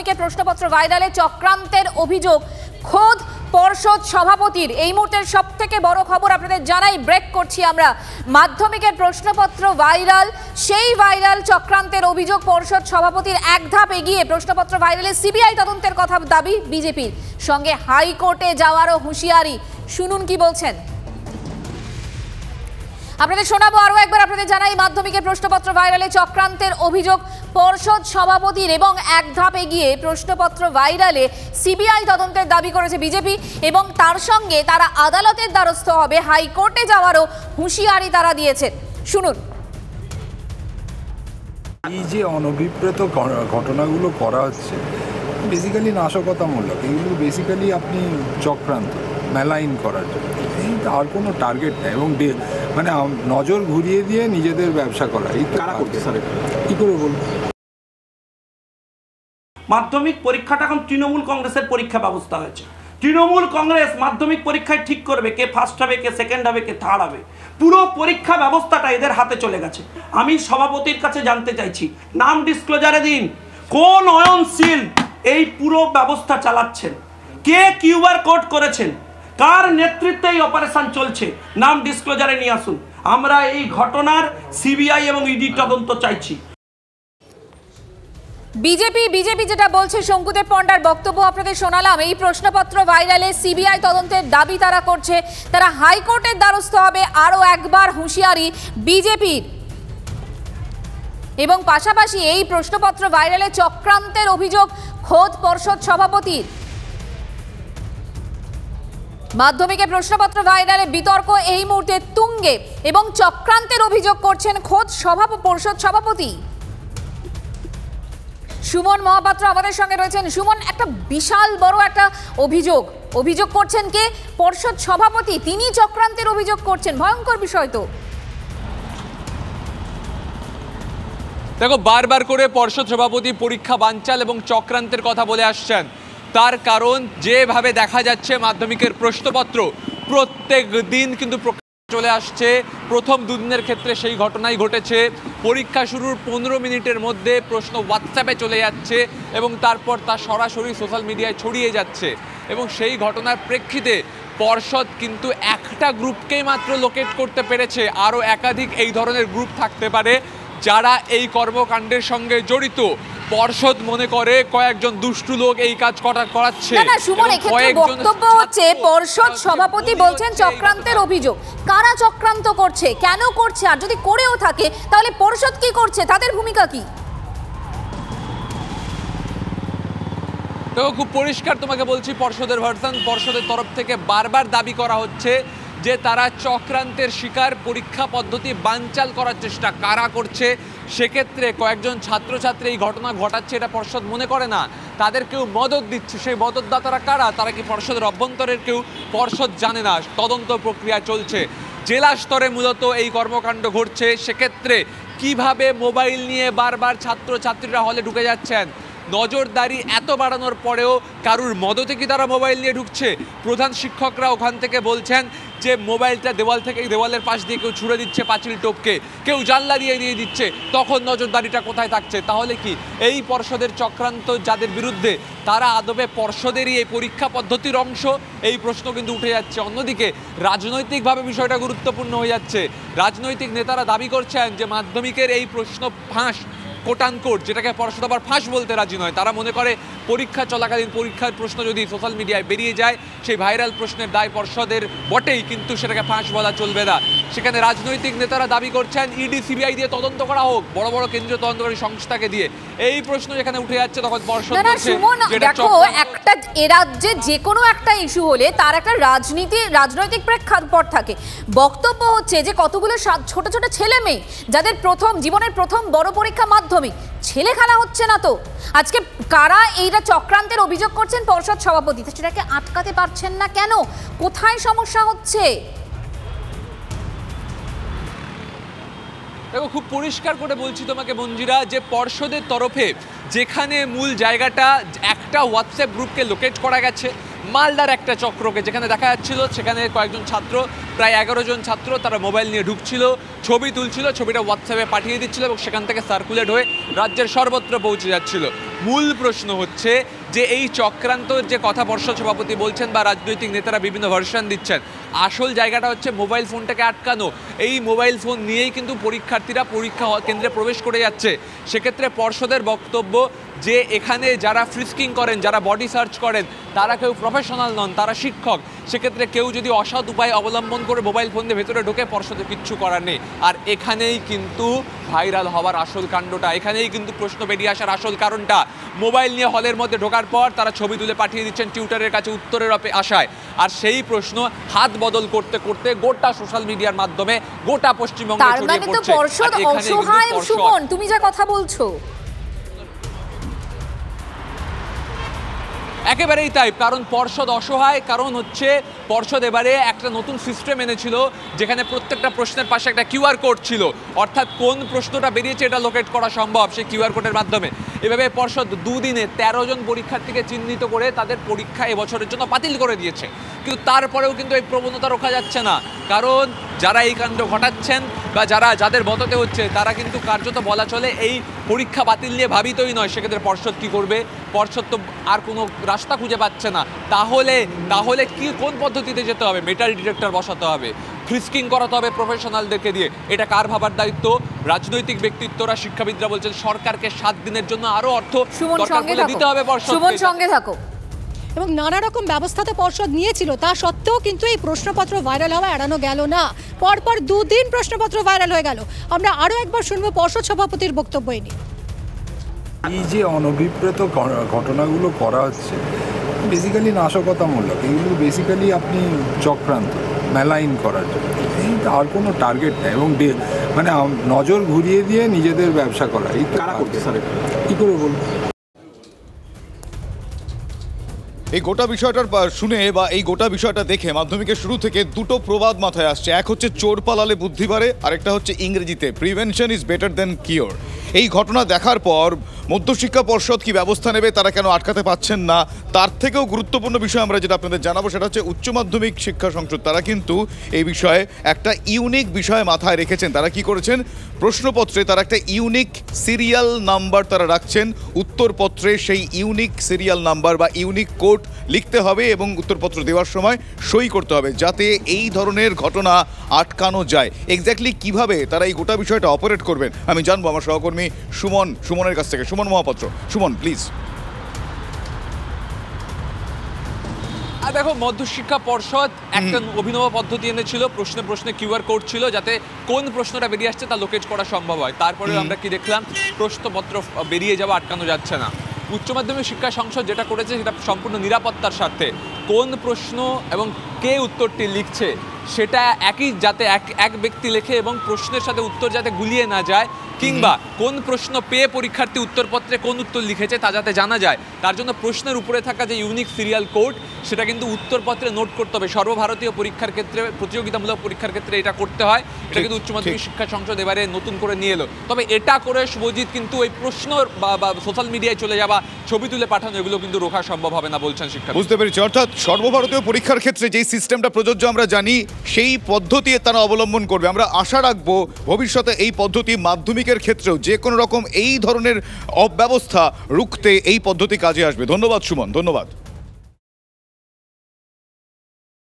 মাধ্যমিকের প্রশ্নপত্র ভাইরালে চক্রান্তের অভিযোগ খোদ পর্ষদ সভাপতির। এই মুহূর্তের সবথেকে বড় খবর আপনাদের জানাই, ব্রেক করছি আমরা। মাধ্যমিকের প্রশ্নপত্র ভাইরাল, সেই ভাইরাল চক্রান্তের অভিযোগ পর্ষদ সভাপতির এক ধাপ এগিয়ে প্রশ্নপত্র ভাইরালে সিবিআই তদন্তের কথা দাবি বিজেপির, সঙ্গে হাইকোর্টে যাওয়ারও হুঁশিয়ারি। শুনুন কি বলছেন। আপনাদের শোনাবো, আরো একবার আপনাদের জানাই, মাধ্যমিকের প্রশ্নপত্র ভাইরালে চক্রান্তের অভিযোগ পর্ষদ সভাপতির এবং এক ধাপ এগিয়ে প্রশ্নপত্র ভাইরালে সিবিআই তদন্তের দাবি করেছে বিজেপি এবং তার সঙ্গে তারা আদালতের দ্বারস্থ হবে, হাইকোর্টে যাওয়ারও হুঁশিয়ারি তারা দিয়েছেন। শুনুন। এই যে অনভিপ্রেত ঘটনাগুলো করা হচ্ছে বেসিক্যালি নাশকতামূলক, এগুলো বেসিক্যালি আপনি চক্রান্ত মেলাইন করার জন্য, আর কোনো টার্গেট নেই এবং মানে নজর ঘুরিয়ে দিয়ে নিজেদের ব্যবসা করা। এই কারা করছে স্যার, কী করে বলবো? মাধ্যমিক পরীক্ষাটা এখন তৃণমূল কংগ্রেসের পরীক্ষা ব্যবস্থা হয়েছে। তৃণমূল কংগ্রেস মাধ্যমিক পরীক্ষায় ঠিক করবে কে ফার্স্ট হবে, কে সেকেন্ড হবে, কে থার্ড হবে। পুরো পরীক্ষা ব্যবস্থাটা এদের হাতে চলে গেছে। আমি সভাপতির কাছে জানতে চাইছি, নাম ডিসক্লোজারে দিন, কোন অয়নশীল এই পুরো ব্যবস্থা চালাচ্ছেন, কে কিউআর কোড করেছেন, কার নেতৃত্বে এই অপারেশন চলছে, নাম ডিসক্লোজারে নিয়ে আসুন। আমরা এই ঘটনার সিবিআই এবং ইডি তদন্ত চাইছি। বিজেপি যেটা বলছে, শঙ্কুদেব পণ্ডার বক্তব্য আপনাদের শোনালাম। এই প্রশ্নপত্র ভাইরালে সিবিআই তদন্তের দাবি তারা করছে, তারা হাইকোর্টের দ্বারস্থ হবে, আরও একবার হুঁশিয়ারি বিজেপির। এবং পাশাপাশি এই প্রশ্নপত্র ভাইরালে চক্রান্তের অভিযোগ খোদ পর্ষদ সভাপতির। মাধ্যমিকের প্রশ্নপত্র ভাইরালে বিতর্ক এই মুহূর্তে তুঙ্গে এবং চক্রান্তের অভিযোগ করছেন খোদ পর্ষদ সভাপতি। সুমন মহাপাত্র আমাদের সঙ্গে রয়েছেন। সুমন, একটা বিশাল বড় একটা অভিযোগ করছেন কে? পর্ষদ সভাপতি, তিনি চক্রান্তের অভিযোগ করছেন। ভয়ঙ্কর বিষয় তো। দেখো, বারবার করে পর্ষদ সভাপতি পরীক্ষা বানচাল এবং চক্রান্তের কথা বলে আসছেন। তার কারণ যেভাবে দেখা যাচ্ছে মাধ্যমিকের প্রশ্নপত্র প্রত্যেক দিন কিন্তু চলে আসছে। প্রথম দুদিনের ক্ষেত্রে সেই ঘটনাই ঘটেছে। পরীক্ষা শুরুর 15 মিনিটের মধ্যে প্রশ্ন হোয়াটসঅ্যাপে চলে যাচ্ছে এবং তারপর তা সরাসরি সোশ্যাল মিডিয়ায় ছড়িয়ে যাচ্ছে। এবং সেই ঘটনার প্রেক্ষিতে পর্ষদ কিন্তু একটা গ্রুপকেই মাত্র লোকেট করতে পেরেছে। আরও একাধিক এই ধরনের গ্রুপ থাকতে পারে যারা এই কর্মকাণ্ডের সঙ্গে জড়িত। পর্ষদ মনে করে কয়েকজন দুষ্টু লোক এই কাজ করাচ্ছে। না সুমন, এক্ষেত্রে বক্তব্য হচ্ছে পর্ষদ সভাপতি বলছেন চক্রান্তের অভিযোগ। কারা চক্রান্ত করছে, কেন করছে, আর যদি করেও থাকে তাহলে পর্ষদ কি করছে, তাদের ভূমিকা কি? দেখো, খুব পরিষ্কার তোমাকে বলছি পর্ষদের ভার্সন। পর্ষদের তরফ থেকে বারবার দাবি করা হচ্ছে যে তারা চক্রান্তের শিকার, পরীক্ষা পদ্ধতি বানচাল করার চেষ্টা কারা করছে। সেক্ষেত্রে কয়েকজন ছাত্রছাত্রী এই ঘটনা ঘটাচ্ছে এটা পর্ষদ মনে করে না, তাদের কেউ মদত দিচ্ছে। সেই মদতদাতারা কারা, তারা কি পর্ষদের অভ্যন্তরের কেউ, পর্ষদ জানে না। তদন্ত প্রক্রিয়া চলছে, জেলা স্তরে মূলত এই কর্মকাণ্ড ঘটছে। সেক্ষেত্রে কিভাবে মোবাইল নিয়ে বারবার ছাত্রছাত্রীরা হলে ঢুকে যাচ্ছেন, নজরদারি এত বাড়ানোর পরেও কারুর মদতে কি তারা মোবাইল নিয়ে ঢুকছে? প্রধান শিক্ষকরা ওখান থেকে বলছেন যে মোবাইলটা দেওয়ালের পাশ দিয়ে কেউ ছুঁড়ে দিচ্ছে, পাঁচিল টপকে কেউ জানলা দিয়ে দিচ্ছে, তখন নজরদারিটা কোথায় থাকছে? তাহলে কি এই পর্ষদের চক্রান্ত যাদের বিরুদ্ধে, তারা আদবে পর্ষদেরই এই পরীক্ষা পদ্ধতির অংশ? এই প্রশ্ন কিন্তু উঠে যাচ্ছে। অন্যদিকে রাজনৈতিকভাবে বিষয়টা গুরুত্বপূর্ণ হয়ে যাচ্ছে। রাজনৈতিক নেতারা দাবি করছেন যে মাধ্যমিকের এই প্রশ্ন ফাঁস, কোটানকোট, যেটাকে পর্ষদ আবার ফাঁস বলতে রাজি নয়। তারা মনে করে পরীক্ষা চলাকালীন পরীক্ষার প্রশ্ন যদি সোশ্যাল মিডিয়ায় বেরিয়ে যায়, সেই ভাইরাল প্রশ্নের দায় পর্ষদের বটেই, কিন্তু সেটাকে ফাঁস বলা চলবে না। সেখানে রাজনৈতিক নেতারা দাবি করছেন ইডি সিবিআই দিয়ে তদন্ত করা হোক, বড় বড় কেন্দ্রীয় তদন্তকারী সংস্থাকে দিয়ে। এই প্রশ্ন যেখানে উঠে যাচ্ছে তখন পর্ষদ বলছে দেখো, একটা এ রাজ্যে যে কোনো একটা ইস্যু হলে তার একটা রাজনৈতিক প্রেক্ষাপট থাকে। বক্তব্য হচ্ছে যে কতগুলো ছোট ছোট ছেলে মেয়ে যাদের জীবনের প্রথম বড় পরীক্ষা মাধ্যমিক, ছেলে খেলা হচ্ছে না তো। আজকে কারা এইটা চক্রান্তের অভিযোগ করছেন পর্ষদ সভাপতি, সেটাকে আটকাতে পারছেন না কেন? কোথায় সমস্যা হচ্ছে? দেখো, খুব পরিষ্কার করে বলছি তোমাকে মঞ্জিরা, যে পর্ষদের তরফে যেখানে মূল জায়গাটা একটা হোয়াটসঅ্যাপ গ্রুপকে লোকেট করা গেছে, মালদার একটা চক্রকে, যেখানে দেখা যাচ্ছিল সেখানে কয়েকজন ছাত্র, প্রায় 11 জন ছাত্র, তারা মোবাইল নিয়ে ঢুকছিল, ছবি তুলছিল, ছবিটা হোয়াটসঅ্যাপে পাঠিয়ে দিচ্ছিল এবং সেখান থেকে সার্কুলেট হয়ে রাজ্যের সর্বত্র পৌঁছে যাচ্ছিল। মূল প্রশ্ন হচ্ছে যে এই চক্রান্তর যে কথা পর্ষদ সভাপতি বলছেন বা রাজনৈতিক নেতারা বিভিন্ন ভার্সন দিচ্ছেন, আসল জায়গাটা হচ্ছে মোবাইল ফোনটাকে আটকানো। এই মোবাইল ফোন নিয়েই কিন্তু পরীক্ষার্থীরা পরীক্ষা কেন্দ্রে প্রবেশ করে যাচ্ছে। সেক্ষেত্রে পর্ষদের বক্তব্য যে এখানে যারা ফ্রিস্কিং করেন, যারা বডি সার্চ করেন, তারা কেউ প্রফেশনাল নন, তারা শিক্ষক। সেক্ষেত্রে কেউ যদি অসৎ উপায় অবলম্বন করে মোবাইল ফোন দিয়ে ভেতরে ঢোকে, পর্ষদের কিচ্ছু করার নেই। আর এখানেই কিন্তু ভাইরাল হওয়ার আসল কাণ্ডটা, এখানেই কিন্তু প্রশ্ন বেরিয়ে আসার আসল কারণটা। মোবাইল নিয়ে হলের মধ্যে ঢোকার পর তারা ছবি তুলে পাঠিয়ে দিচ্ছেন টিউটারের কাছে উত্তরের আশায়। আর সেই প্রশ্ন হাত বদল করতে করতে গোটা সোশ্যাল মিডিয়ার মাধ্যমে গোটা পশ্চিমবঙ্গে ছড়িয়ে পড়ছে। পর্ষদ অসহায়, সুমন তুমি যা কথা বলছো। একেবারেই তাই, কারণ পর্ষদ অসহায়। কারণ হচ্ছে পর্ষদ এবারে একটা নতুন সিস্টেম এনেছিল, যেখানে প্রত্যেকটা প্রশ্নের পাশে একটা কিউআর কোড ছিল, অর্থাৎ কোন প্রশ্নটা বেরিয়েছে এটা লোকেট করা সম্ভব সেই কিউআর কোডের মাধ্যমে। এভাবে পর্ষদ দুদিনে 13 জন পরীক্ষার্থীকে চিহ্নিত করে তাদের পরীক্ষা এবছরের জন্য বাতিল করে দিয়েছে। কিন্তু তারপরেও কিন্তু এই প্রবণতা রোখা যাচ্ছে না, কারণ যারা এই কাণ্ড ঘটাচ্ছেন বা যাদের বদতে হচ্ছে, তারা কিন্তু কার্যত বলা চলে এই পরীক্ষা বাতিল নিয়ে ভাবিতই নয়। সেক্ষেত্রে পর্ষদ কি করবে? পর্ষদ তো আর কোনো রাস্তা খুঁজে পাচ্ছে না। তাহলে কি কোন পদ্ধতিতে যেতে হবে? মেটাল ডিটেক্টর বসাতে হবে, ফ্রিস্কিং করাতে হবে প্রফেশনালদেরকে দিয়ে। এটা কার ভাবার দায়িত্ব? রাজনৈতিক ব্যক্তিত্বরা, শিক্ষাবিদরা বলছেন সরকারকে 7 দিনের জন্য আরো অর্থ দিতে হবে পর্ষদকে। সুমন সঙ্গে থাকো। এবং নানা রকম ব্যবস্থা তো পর্ষদ নিয়েছিল, তা সত্ত্বেও কিন্তু এই প্রশ্নপত্র ভাইরাল হওয়া এড়ানো গেল না। পরপর 2 দিন প্রশ্নপত্র ভাইরাল হয়ে গেল। আমরা আরও একবার শুনবো পর্ষদ সভাপতির বক্তব্য নিয়ে। এই যে অনভিপ্রেত ঘটনাগুলো করা হচ্ছে, বেসিক্যালি নাশকতামূলক, এগুলো বেসিক্যালি আপনি চক্রান্ত মেলাইন করার জন্য, আর কোনো টার্গেট নেই। এবং মানে নজর ঘুরিয়ে দিয়ে নিজেদের ব্যবসা করা, এই কারা করছে স্যার? কী করে বলবো? এই গোটা বিষয়টার শুনে বা এই গোটা বিষয়টা দেখে মাধ্যমিকের শুরু থেকে দুটো প্রবাদ মাথায় আসছে। এক হচ্ছে চোর পালালে বুদ্ধি বাড়ে, আরেকটা হচ্ছে ইংরেজিতে prevention is better than cure. এই ঘটনা দেখার পর মধ্যশিক্ষা পর্ষদ কি ব্যবস্থা নেবে, তারা কেন আটকাতে পারছেন না, তার থেকেও গুরুত্বপূর্ণ বিষয় আমরা যেটা আপনাদের জানাবো সেটা হচ্ছে উচ্চ মাধ্যমিক শিক্ষা সংসদ। তারা কিন্তু এই বিষয়ে একটা ইউনিক বিষয় মাথায় রেখেছেন। তারা কি করেছেন? প্রশ্নপত্রে তারা একটা ইউনিক সিরিয়াল নাম্বার তারা রাখছেন। উত্তরপত্রে সেই ইউনিক সিরিয়াল নাম্বার বা ইউনিক কোড লিখতে হবে এবং উত্তরপত্র দেওয়ার সময় সই করতে হবে, যাতে এই ধরনের ঘটনা আটকানো যায়। এক্স্যাক্টলি কিভাবে তারা এই গোটা বিষয়টা অপারেট করবেন আমি জানবো আমার সহকর্মী সুমনের কাছ থেকে। সুমন মহাপাত্র, সুমন প্লিজ। দেখো, মধ্যশিক্ষা পর্ষদ একটা অভিনব পদ্ধতি এনেছিল। প্রশ্নে প্রশ্নে কিউআর কোড ছিল, যাতে কোন প্রশ্নটা বেরিয়ে আসছে তা লোকেট করা সম্ভব হয়। তারপরে আমরা কি দেখলাম? প্রশ্নপত্র বেরিয়ে যাওয়া আটকানো যাচ্ছে না। উচ্চ মাধ্যমিক শিক্ষা সংসদ যেটা করেছে সেটা সম্পূর্ণ নিরাপত্তার স্বার্থে কোন প্রশ্ন এবং কে উত্তরটি লিখছে সেটা একই, যাতে এক ব্যক্তি লেখে এবং প্রশ্নের সাথে উত্তর যাতে গুলিয়ে না যায়, কিংবা কোন প্রশ্ন পেয়ে পরীক্ষার্থী উত্তরপত্রে কোন উত্তর লিখেছে তা যাতে জানা যায়, তার জন্য প্রশ্নের উপরে থাকা যে ইউনিক সিরিয়াল কোড সেটা কিন্তু উত্তরপত্রে নোট করতে হবে। সর্বভারতীয় পরীক্ষার ক্ষেত্রে, প্রতিযোগিতামূলক পরীক্ষার ক্ষেত্রে এটা করতে হয়। এটা কিন্তু উচ্চ মাধ্যমিক শিক্ষা সংসদ এবারে নতুন করে নিয়ে এলো। তবে এটা করে শুভজিৎ কিন্তু ওই প্রশ্ন বা সোশ্যাল মিডিয়ায় চলে যাওয়া, ছবি তুলে পাঠানো, এগুলো কিন্তু রোখা সম্ভব হবে না বলছেন শিক্ষা। বুঝতে পেরেছি, অর্থাৎ সর্বভারতীয় পরীক্ষার ক্ষেত্রে যেই সিস্টেমটা প্রযোজ্য আমরা জানি সেই পদ্ধতি তারা অবলম্বন করবে। আমরা আশা রাখবো ভবিষ্যতে এই পদ্ধতি মাধ্যমিকের ক্ষেত্রেও যে কোনো রকম এই ধরনের অব্যবস্থা রুখতে এই পদ্ধতি কাজে আসবে। ধন্যবাদ সুমন, ধন্যবাদ।